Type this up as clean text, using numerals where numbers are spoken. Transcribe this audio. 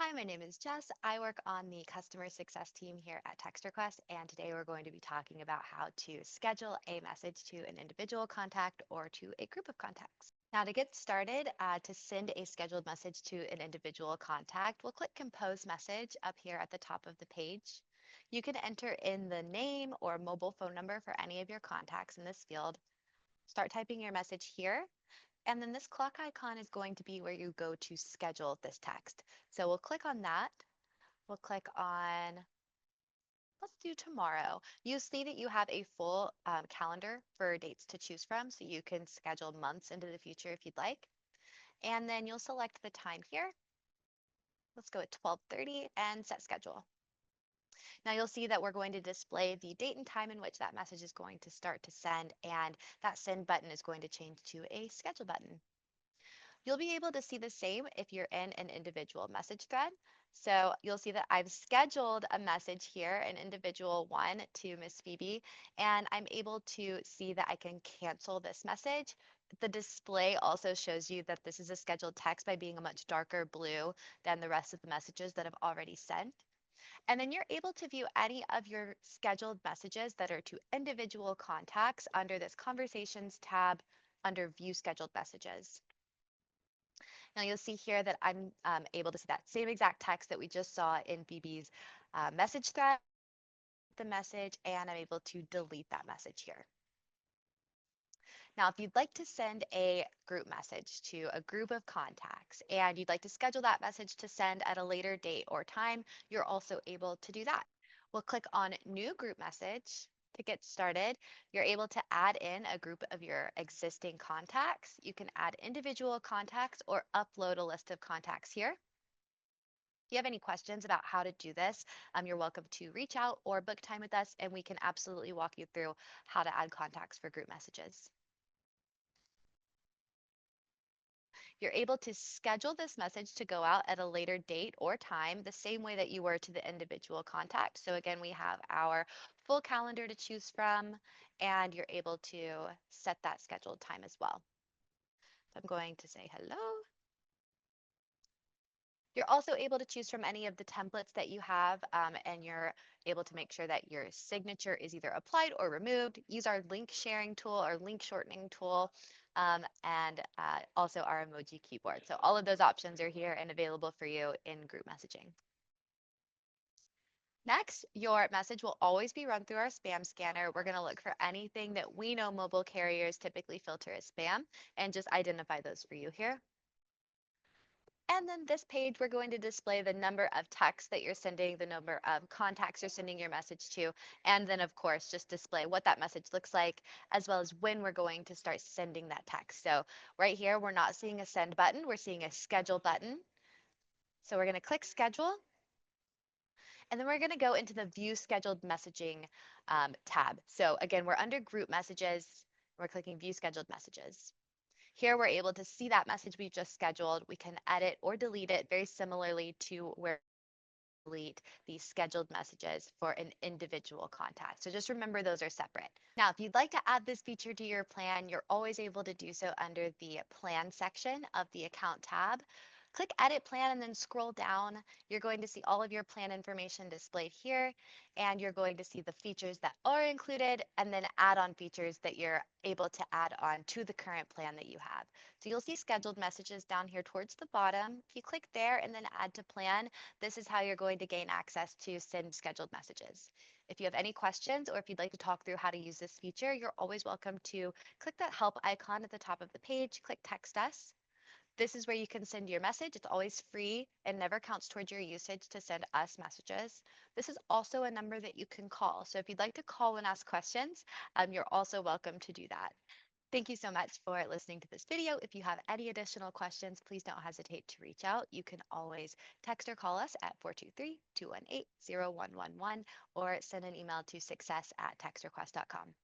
Hi, my name is Jess. I work on the customer success team here at TextRequest, and today we're going to be talking about how to schedule a message to an individual contact or to a group of contacts. Now, to get started, to send a scheduled message to an individual contact, we'll click Compose Message up here at the top of the page. You can enter in the name or mobile phone number for any of your contacts in this field. Start typing your message here, and then this clock icon is going to be where you go to schedule this text. So we'll click on that. We'll click on, let's do tomorrow. You see that you have a full calendar for dates to choose from, so you can schedule months into the future if you'd like. And then you'll select the time here. Let's go at 12:30 and set schedule. Now you'll see that we're going to display the date and time in which that message is going to start to send, and that send button is going to change to a schedule button. You'll be able to see the same if you're in an individual message thread. So you'll see that I've scheduled a message here, an individual one to Miss Phoebe, and I'm able to see that I can cancel this message. The display also shows you that this is a scheduled text by being a much darker blue than the rest of the messages that I've already sent. And then you're able to view any of your scheduled messages that are to individual contacts under this Conversations tab under View Scheduled Messages. Now you'll see here that I'm able to see that same exact text that we just saw in Phoebe's message thread, the message, and I'm able to delete that message here. Now, if you'd like to send a group message to a group of contacts and you'd like to schedule that message to send at a later date or time, you're also able to do that. We'll click on New Group Message. To get started, you're able to add in a group of your existing contacts. You can add individual contacts or upload a list of contacts here. If you have any questions about how to do this, you're welcome to reach out or book time with us, and we can absolutely walk you through how to add contacts for group messages. You're able to schedule this message to go out at a later date or time, the same way that you were to the individual contact. So again, we have our full calendar to choose from, and you're able to set that scheduled time as well. So I'm going to say hello. You're also able to choose from any of the templates that you have, and you're able to make sure that your signature is either applied or removed. Use our link sharing tool or link shortening tool, and also our emoji keyboard. So all of those options are here and available for you in group messaging. Next, your message will always be run through our spam scanner. We're going to look for anything that we know mobile carriers typically filter as spam and just identify those for you here. And then this page, we're going to display the number of texts that you're sending, the number of contacts you're sending your message to, and then of course, just display what that message looks like, as well as when we're going to start sending that text. So right here, we're not seeing a send button, we're seeing a schedule button. So we're gonna click schedule, and then we're gonna go into the view scheduled messaging tab. So again, we're under group messages, we're clicking view scheduled messages. Here we're able to see that message we've just scheduled. We can edit or delete it very similarly to where we delete these scheduled messages for an individual contact. So just remember those are separate. Now, if you'd like to add this feature to your plan, you're always able to do so under the plan section of the account tab. Click edit plan and then scroll down. You're going to see all of your plan information displayed here, and you're going to see the features that are included and then add-on features that you're able to add on to the current plan that you have. So you'll see scheduled messages down here towards the bottom. If you click there and then add to plan, this is how you're going to gain access to send scheduled messages. If you have any questions or if you'd like to talk through how to use this feature, you're always welcome to click that help icon at the top of the page, click text us. This is where you can send your message. It's always free and never counts towards your usage to send us messages. This is also a number that you can call. So if you'd like to call and ask questions, you're also welcome to do that. Thank you so much for listening to this video. If you have any additional questions, please don't hesitate to reach out. You can always text or call us at 423-218-0111 or send an email to success@textrequest.com.